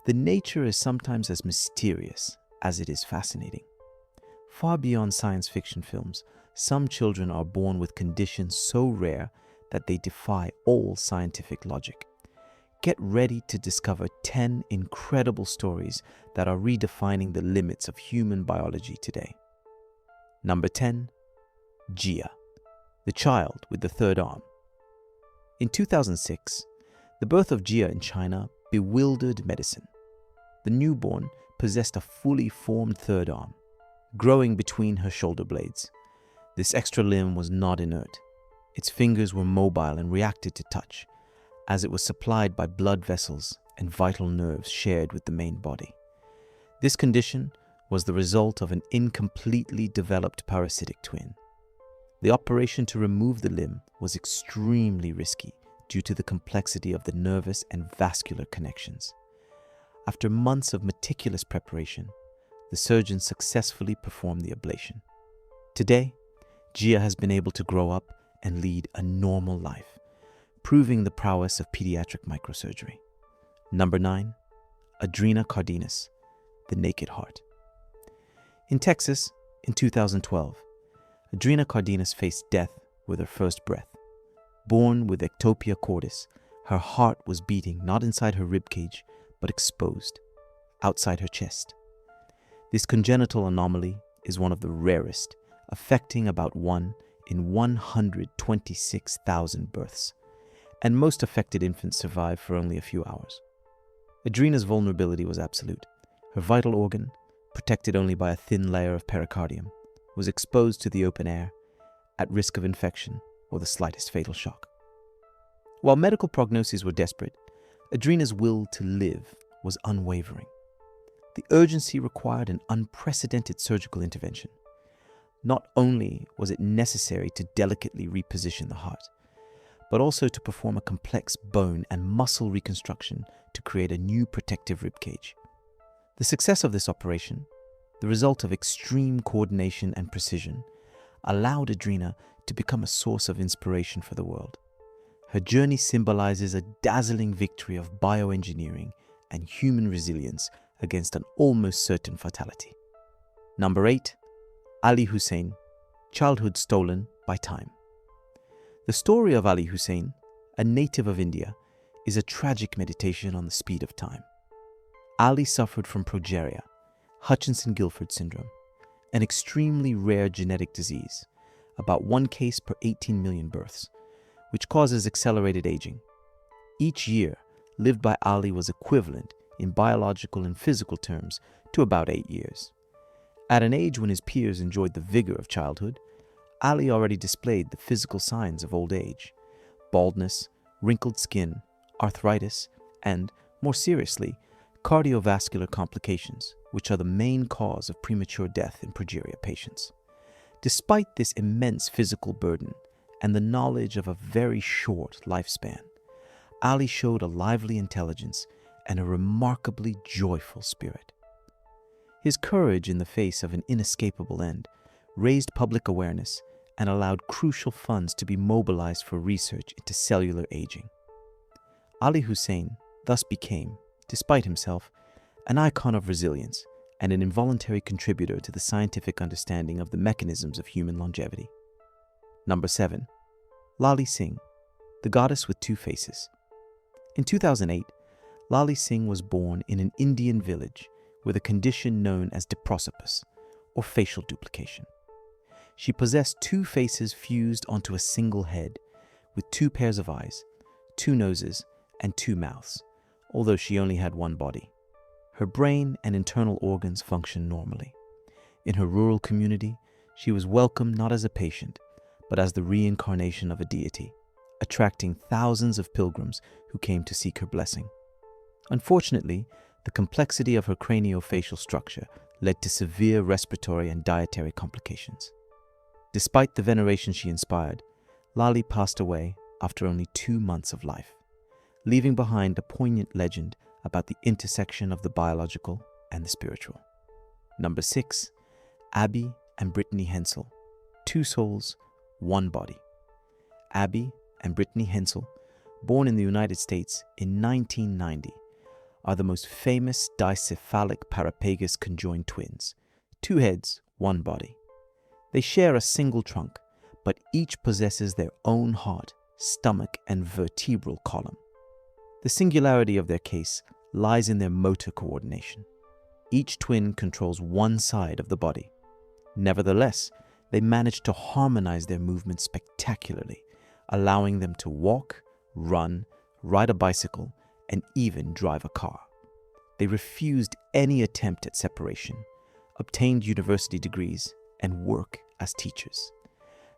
The nature is sometimes as mysterious as it is fascinating. Far beyond science fiction films, some children are born with conditions so rare that they defy all scientific logic. Get ready to discover 10 incredible stories that are redefining the limits of human biology today. Number 10. Gia, the child with the third arm. In 2006, the birth of Gia in China bewildered medicine. The newborn possessed a fully formed third arm, growing between her shoulder blades. This extra limb was not inert. Its fingers were mobile and reacted to touch, as it was supplied by blood vessels and vital nerves shared with the main body. This condition was the result of an incompletely developed parasitic twin. The operation to remove the limb was extremely risky due to the complexity of the nervous and vascular connections. After months of meticulous preparation, the surgeon successfully performed the ablation. Today, Gia has been able to grow up and lead a normal life, proving the prowess of pediatric microsurgery. Number 9. Adrena Cardenas, the naked heart. In Texas, in 2012, Adrena Cardenas faced death with her first breath. Born with ectopia cordis, her heart was beating not inside her ribcage, but exposed, outside her chest. This congenital anomaly is one of the rarest, affecting about 1 in 126,000 births, and most affected infants survive for only a few hours. Adrena's vulnerability was absolute. Her vital organ, protected only by a thin layer of pericardium, was exposed to the open air, at risk of infection or the slightest fatal shock. While medical prognoses were desperate, Adrena's will to live was unwavering. The urgency required an unprecedented surgical intervention. Not only was it necessary to delicately reposition the heart, but also to perform a complex bone and muscle reconstruction to create a new protective ribcage. The success of this operation, the result of extreme coordination and precision, allowed Adrena to become a source of inspiration for the world. Her journey symbolizes a dazzling victory of bioengineering and human resilience against an almost certain fatality. Number 8. Ali Hussein, childhood stolen by time. The story of Ali Hussein, a native of India, is a tragic meditation on the speed of time. Ali suffered from progeria, Hutchinson-Gilford syndrome, an extremely rare genetic disease, about 1 case per 18 million births, which causes accelerated aging. Each year lived by Ali was equivalent in biological and physical terms to about 8 years. At an age when his peers enjoyed the vigor of childhood, Ali already displayed the physical signs of old age: baldness, wrinkled skin, arthritis, and, more seriously, cardiovascular complications, which are the main cause of premature death in progeria patients. Despite this immense physical burden and the knowledge of a very short lifespan, Ali showed a lively intelligence and a remarkably joyful spirit. His courage in the face of an inescapable end raised public awareness and allowed crucial funds to be mobilized for research into cellular aging. Ali Hussein thus became, despite himself, an icon of resilience and an involuntary contributor to the scientific understanding of the mechanisms of human longevity. Number 7. Lali Singh, the goddess with 2 faces. In 2008, Lali Singh was born in an Indian village with a condition known as diprosopus, or facial duplication. She possessed 2 faces fused onto a single head, with 2 pairs of eyes, 2 noses, and 2 mouths, although she only had 1 body. Her brain and internal organs functioned normally. In her rural community, she was welcomed not as a patient, but as the reincarnation of a deity, attracting thousands of pilgrims who came to seek her blessing. Unfortunately, the complexity of her craniofacial structure led to severe respiratory and dietary complications. Despite the veneration she inspired, Lali passed away after only 2 months of life, leaving behind a poignant legend about the intersection of the biological and the spiritual. Number 6. Abby and Brittany Hensel, 2 souls, 1 body. Abby and Brittany Hensel, born in the United States in 1990, are the most famous dicephalic parapagus conjoined twins, 2 heads, 1 body. They share a single trunk, but each possesses their own heart, stomach, and vertebral column. The singularity of their case lies in their motor coordination. Each twin controls one side of the body. Nevertheless, they manage to harmonize their movements spectacularly, allowing them to walk, run, ride a bicycle, and even drive a car. They refused any attempt at separation, obtained university degrees, and work as teachers.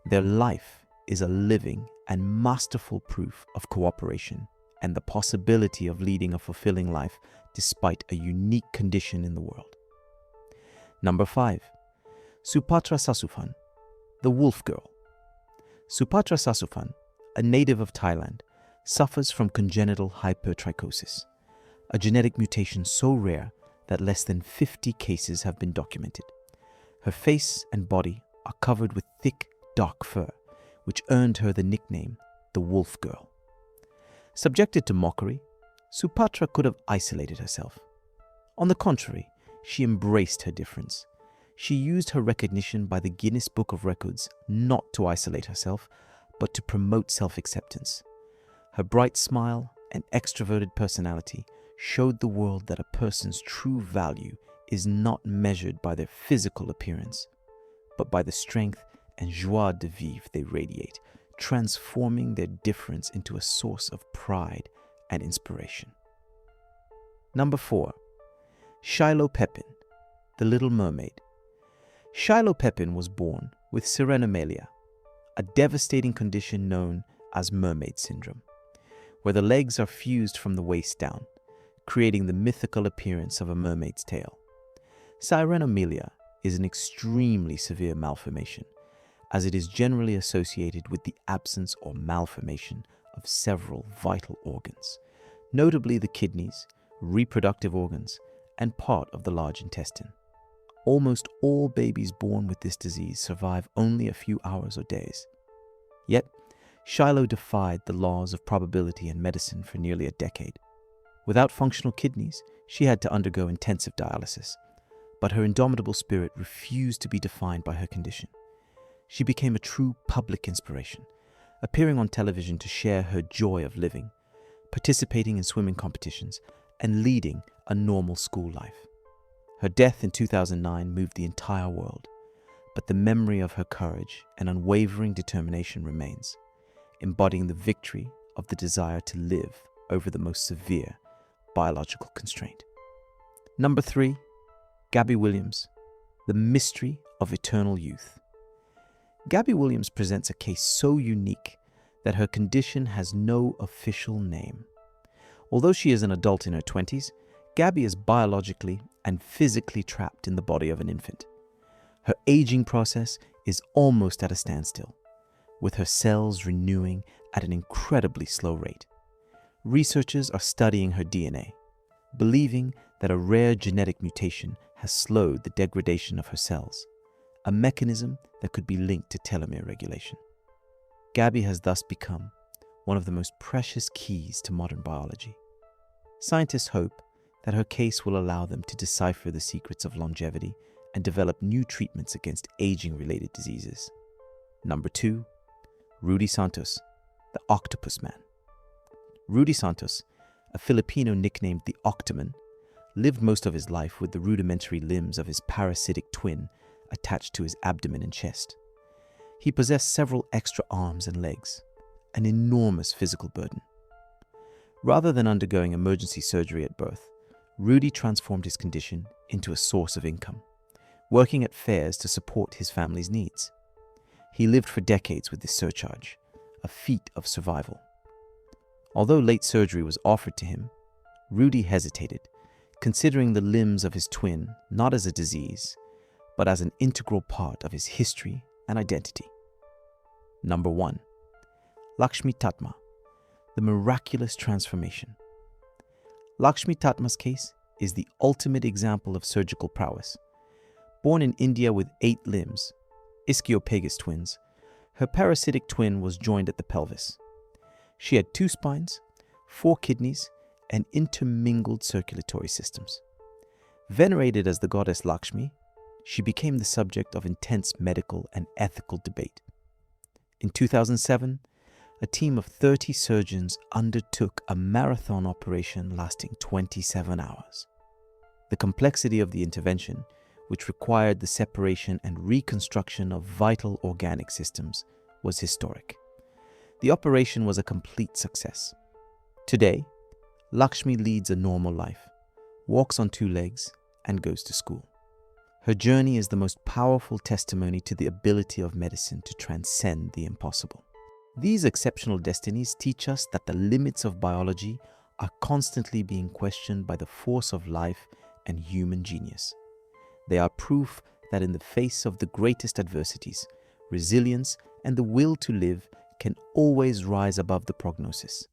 Their life is a living and masterful proof of cooperation and the possibility of leading a fulfilling life despite a unique condition in the world. Number 5. Supatra Sasuphan, the wolf girl. Supatra Sasuphan, a native of Thailand, suffers from congenital hypertrichosis, a genetic mutation so rare that less than 50 cases have been documented. Her face and body are covered with thick, dark fur, which earned her the nickname the Wolf Girl. Subjected to mockery, Supatra could have isolated herself. On the contrary, she embraced her difference. She used her recognition by the Guinness Book of Records not to isolate herself, but to promote self-acceptance. Her bright smile and extroverted personality showed the world that a person's true value is not measured by their physical appearance, but by the strength and joie de vivre they radiate, transforming their difference into a source of pride and inspiration. Number 4. Shiloh Pepin, the Little Mermaid. Shiloh Pepin was born with sirenomelia, a devastating condition known as mermaid syndrome, where the legs are fused from the waist down, creating the mythical appearance of a mermaid's tail. Sirenomelia is an extremely severe malformation, as it is generally associated with the absence or malformation of several vital organs, notably the kidneys, reproductive organs, and part of the large intestine. Almost all babies born with this disease survive only a few hours or days. Yet, Shiloh defied the laws of probability and medicine for nearly a decade. Without functional kidneys, she had to undergo intensive dialysis, but her indomitable spirit refused to be defined by her condition. She became a true public inspiration, appearing on television to share her joy of living, participating in swimming competitions, and leading a normal school life. Her death in 2009 moved the entire world, but the memory of her courage and unwavering determination remains, embodying the victory of the desire to live over the most severe biological constraint. Number 3. Gabby Williams, the mystery of eternal youth. Gabby Williams presents a case so unique that her condition has no official name. Although she is an adult in her 20s, Gabby is biologically and physically trapped in the body of an infant. Her aging process is almost at a standstill, with her cells renewing at an incredibly slow rate. Researchers are studying her DNA, believing that a rare genetic mutation has slowed the degradation of her cells, a mechanism that could be linked to telomere regulation. Gabby has thus become one of the most precious keys to modern biology. Scientists hope that her case will allow them to decipher the secrets of longevity and develop new treatments against aging-related diseases. Number 2. Rudy Santos, the Octopus Man. Rudy Santos, a Filipino nicknamed the Octoman, lived most of his life with the rudimentary limbs of his parasitic twin attached to his abdomen and chest. He possessed several extra arms and legs, an enormous physical burden. Rather than undergoing emergency surgery at birth, Rudy transformed his condition into a source of income, working at fairs to support his family's needs. He lived for decades with this surcharge, a feat of survival. Although late surgery was offered to him, Rudy hesitated, considering the limbs of his twin not as a disease, but as an integral part of his history and identity. Number 1. Lakshmi Tatma, the miraculous transformation. Lakshmi Tatma's case is the ultimate example of surgical prowess. Born in India with 8 limbs, ischiopagus twins, her parasitic twin was joined at the pelvis. She had 2 spines, 4 kidneys, and intermingled circulatory systems. Venerated as the goddess Lakshmi, she became the subject of intense medical and ethical debate. In 2007, a team of 30 surgeons undertook a marathon operation lasting 27 hours. The complexity of the intervention, which required the separation and reconstruction of vital organic systems, was historic. The operation was a complete success. Today, Lakshmi leads a normal life, walks on 2 legs, and goes to school. Her journey is the most powerful testimony to the ability of medicine to transcend the impossible. These exceptional destinies teach us that the limits of biology are constantly being questioned by the force of life and human genius. They are proof that in the face of the greatest adversities, resilience and the will to live can always rise above the prognosis.